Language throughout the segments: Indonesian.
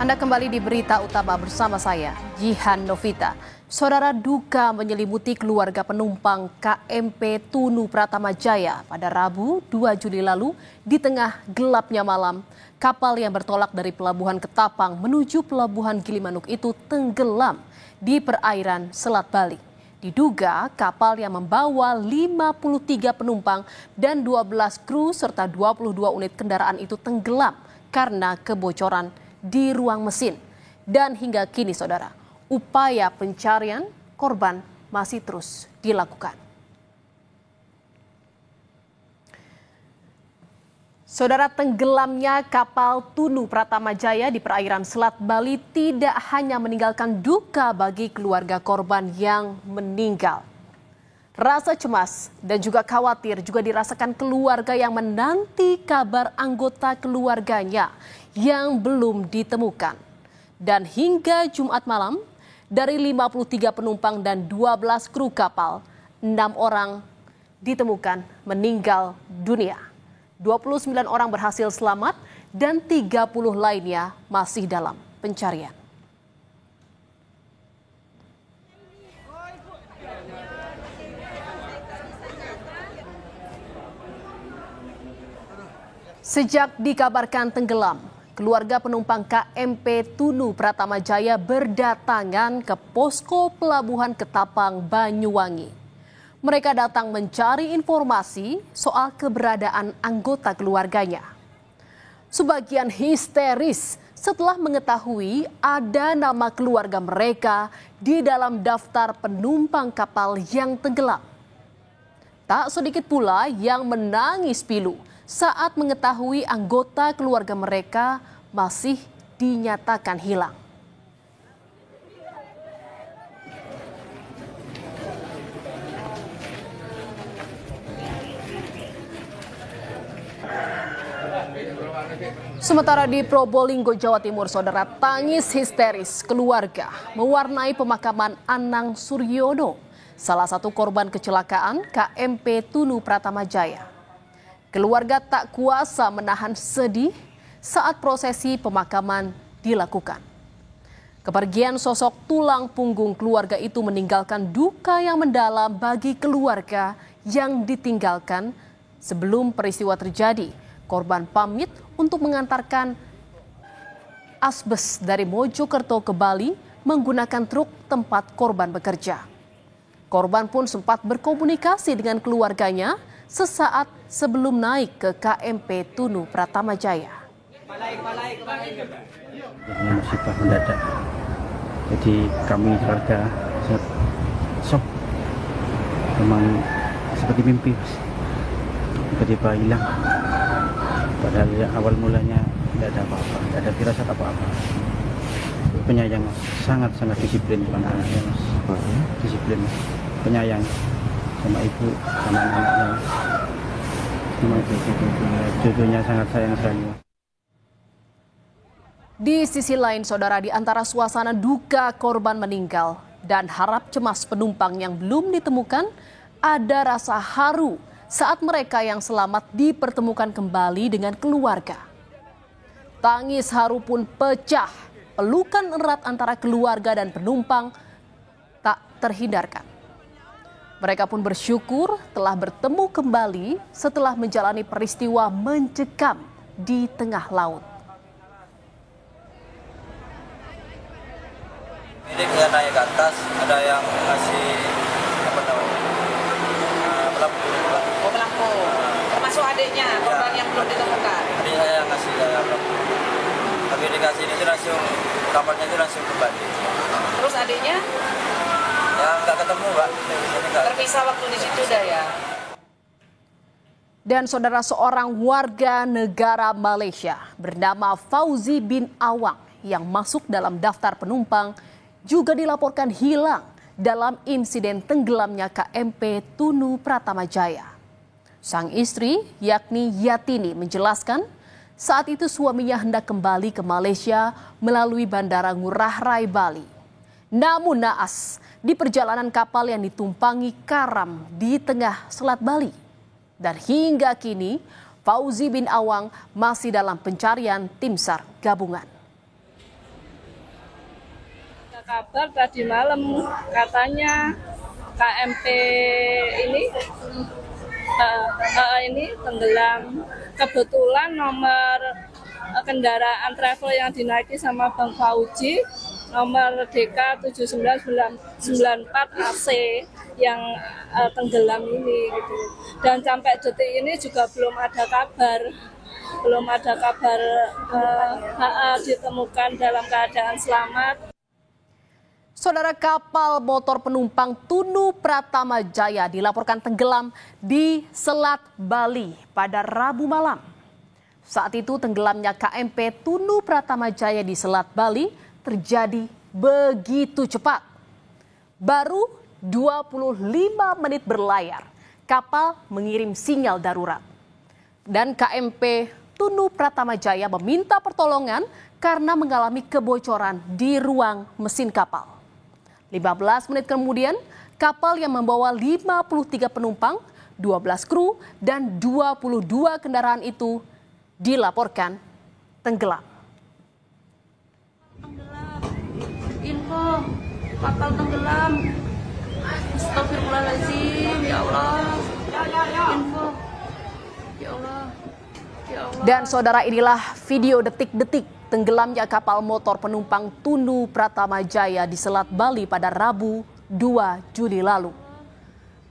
Anda kembali di Berita Utama bersama saya, Jihan Novita. Saudara, duka menyelimuti keluarga penumpang KMP Tunu Pratama Jaya pada Rabu 2 Juli lalu di tengah gelapnya malam. Kapal yang bertolak dari Pelabuhan Ketapang menuju Pelabuhan Gilimanuk itu tenggelam di perairan Selat Bali. Diduga kapal yang membawa 53 penumpang dan 12 kru serta 22 unit kendaraan itu tenggelam karena kebocoran di ruang mesin. Dan hingga kini saudara, upaya pencarian korban masih terus dilakukan. Saudara, tenggelamnya kapal Tunu Pratama Jaya di perairan Selat Bali tidak hanya meninggalkan duka bagi keluarga korban yang meninggal. Rasa cemas dan juga khawatir juga dirasakan keluarga yang menanti kabar anggota keluarganya yang belum ditemukan. Dan hingga Jumat malam, dari 53 penumpang dan 12 kru kapal, 6 orang ditemukan meninggal dunia. 29 orang berhasil selamat dan 30 lainnya masih dalam pencarian. Sejak dikabarkan tenggelam, keluarga penumpang KMP Tunu Pratama Jaya berdatangan ke posko Pelabuhan Ketapang, Banyuwangi. Mereka datang mencari informasi soal keberadaan anggota keluarganya. Sebagian histeris setelah mengetahui ada nama keluarga mereka di dalam daftar penumpang kapal yang tenggelam. Tak sedikit pula yang menangis pilu saat mengetahui anggota keluarga mereka masih dinyatakan hilang. Sementara di Probolinggo, Jawa Timur, saudara, tangis histeris keluarga mewarnai pemakaman Anang Suryono, salah satu korban kecelakaan KMP Tunu Pratama Jaya. Keluarga tak kuasa menahan sedih saat prosesi pemakaman dilakukan. Kepergian sosok tulang punggung keluarga itu meninggalkan duka yang mendalam bagi keluarga yang ditinggalkan. Sebelum peristiwa terjadi, korban pamit untuk mengantarkan asbes dari Mojokerto ke Bali menggunakan truk tempat korban bekerja. Korban pun sempat berkomunikasi dengan keluarganya sesaat sebelum naik ke KMP Tunu Pratama Jaya. Ini musibah mendadak. Jadi kami keluarga sangat shock. Memang seperti mimpi, tiba-tiba hilang. Padahal ya, awal mulanya tidak ada apa-apa, tidak ada firasat apa-apa. Penyayang, sangat-sangat disiplin anak-anaknya, disiplin, penyayang sama ibu, sama anak-anaknya. Cucunya sangat sayang sekali. Di sisi lain, saudara, di antara suasana duka korban meninggal dan harap cemas penumpang yang belum ditemukan, ada rasa haru saat mereka yang selamat dipertemukan kembali dengan keluarga. Tangis haru pun pecah, pelukan erat antara keluarga dan penumpang tak terhindarkan. Mereka pun bersyukur telah bertemu kembali setelah menjalani peristiwa mencekam di tengah laut. Ini dia naik ke atas, ada yang ngasih apa namanya pelampung. Oh, pelampung. Termasuk adiknya, korban yang belum ditemukan. Adik saya yang ngasih pelampung. Tapi dikasih ini langsung kamarnya itu langsung kembali. Terus adiknya? Ya nggak ketemu, Pak. Terpisah waktu di situ dah ya. Dan saudara, seorang warga negara Malaysia bernama Fauzi bin Awang yang masuk dalam daftar penumpang juga dilaporkan hilang dalam insiden tenggelamnya KMP Tunu Pratama Jaya. Sang istri, yakni Yatini, menjelaskan saat itu suaminya hendak kembali ke Malaysia melalui Bandara Ngurah Rai, Bali. Namun naas, di perjalanan kapal yang ditumpangi karam di tengah Selat Bali. Dan hingga kini, Fauzi bin Awang masih dalam pencarian tim SAR gabungan. Kabar tadi malam katanya KMP ini tenggelam. Kebetulan nomor kendaraan travel yang dinaiki sama Bang Fauji nomor DK 7994 AC yang tenggelam ini gitu. Dan sampai detik ini juga belum ada kabar ditemukan dalam keadaan selamat. Saudara, kapal motor penumpang Tunu Pratama Jaya dilaporkan tenggelam di Selat Bali pada Rabu malam. Saat itu tenggelamnya KMP Tunu Pratama Jaya di Selat Bali terjadi begitu cepat. Baru 25 menit berlayar, kapal mengirim sinyal darurat. Dan KMP Tunu Pratama Jaya meminta pertolongan karena mengalami kebocoran di ruang mesin kapal. 15 menit kemudian, kapal yang membawa 53 penumpang, 12 kru, dan 22 kendaraan itu dilaporkan tenggelam. Info, kapal tenggelam. Astagfirullahaladzim, ya Allah. Info, ya Allah. Dan saudara, inilah video detik-detik tenggelamnya kapal motor penumpang Tunu Pratama Jaya di Selat Bali pada Rabu 2 Juli lalu.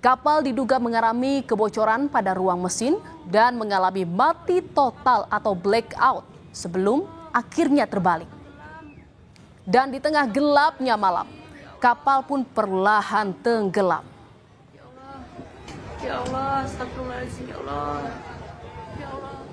Kapal diduga mengalami kebocoran pada ruang mesin dan mengalami mati total atau blackout sebelum akhirnya terbalik. Dan di tengah gelapnya malam, kapal pun perlahan tenggelam. Ya Allah, astagfirullahaladzim, ya Allah. Ya Allah.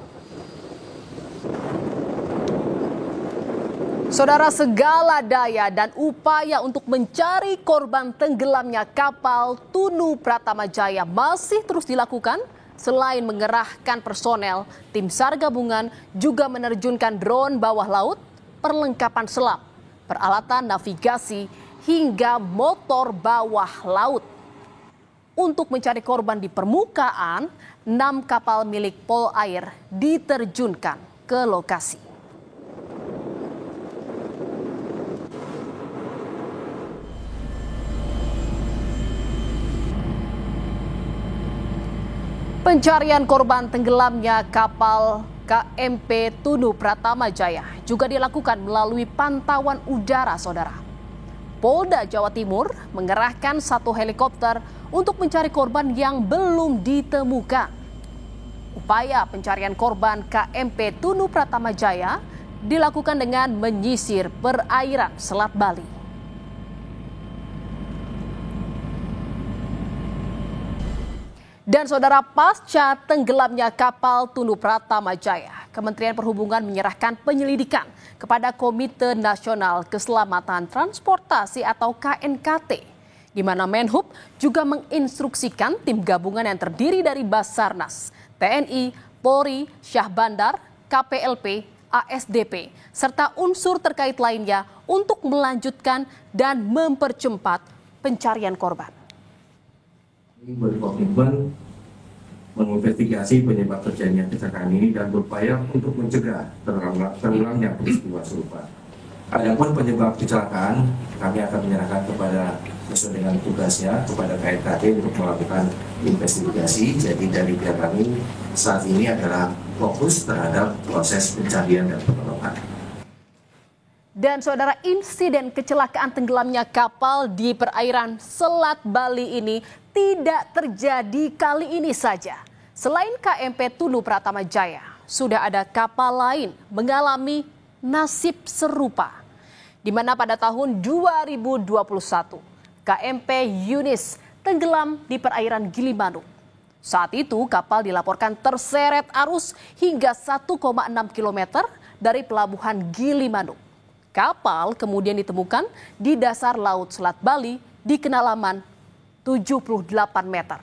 Saudara, segala daya dan upaya untuk mencari korban tenggelamnya kapal Tunu Pratama Jaya masih terus dilakukan. Selain mengerahkan personel, tim SAR gabungan juga menerjunkan drone bawah laut, perlengkapan selam, peralatan navigasi, hingga motor bawah laut. Untuk mencari korban di permukaan, 6 kapal milik Polair diterjunkan ke lokasi. Pencarian korban tenggelamnya kapal KMP Tunu Pratama Jaya juga dilakukan melalui pantauan udara, saudara. Polda Jawa Timur mengerahkan 1 helikopter untuk mencari korban yang belum ditemukan. Upaya pencarian korban KMP Tunu Pratama Jaya dilakukan dengan menyisir perairan Selat Bali. Dan saudara, pasca tenggelamnya kapal Tunu Pratama Jaya, Kementerian Perhubungan menyerahkan penyelidikan kepada Komite Nasional Keselamatan Transportasi atau KNKT, di mana Menhub juga menginstruksikan tim gabungan yang terdiri dari Basarnas, TNI, Polri, Syah Bandar, KPLP, ASDP, serta unsur terkait lainnya untuk melanjutkan dan mempercepat pencarian korban. Berkomitmen menginvestigasi penyebab terjadinya kecelakaan ini dan berupaya untuk mencegah terulangnya peristiwa serupa. Adapun penyebab kecelakaan, kami akan menyerahkan kepada sesuai dengan tugasnya kepada KNKT untuk melakukan investigasi. Jadi dari pihak kami saat ini adalah fokus terhadap proses pencarian dan pertolongan. Dan saudara, insiden kecelakaan tenggelamnya kapal di perairan Selat Bali ini tidak terjadi kali ini saja. Selain KMP Tunu Pratama Jaya, sudah ada kapal lain mengalami nasib serupa. Di mana pada tahun 2021, KMP Yunis tenggelam di perairan Gilimanuk. Saat itu kapal dilaporkan terseret arus hingga 1,6 km dari pelabuhan Gilimanuk. Kapal kemudian ditemukan di dasar Laut Selat Bali di kedalaman 78 meter.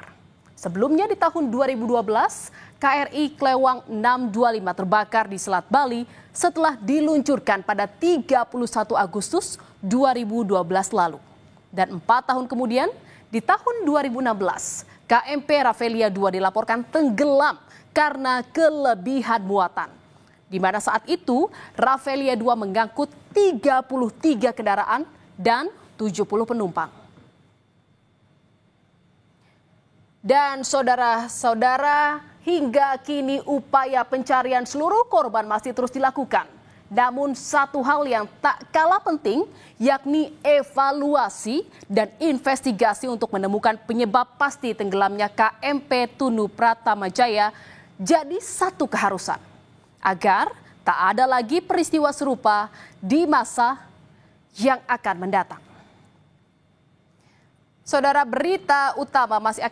Sebelumnya di tahun 2012, KRI Klewang 625 terbakar di Selat Bali setelah diluncurkan pada 31 Agustus 2012 lalu. Dan 4 tahun kemudian, di tahun 2016, KMP Rafflesia 2 dilaporkan tenggelam karena kelebihan muatan. Di mana saat itu Rafflesia 2 mengangkut 33 kendaraan dan 70 penumpang. Dan saudara-saudara, hingga kini upaya pencarian seluruh korban masih terus dilakukan. Namun satu hal yang tak kalah penting, yakni evaluasi dan investigasi untuk menemukan penyebab pasti tenggelamnya KMP Tunu Pratama Jaya jadi satu keharusan, agar tak ada lagi peristiwa serupa di masa yang akan mendatang. Saudara, berita utama masih akan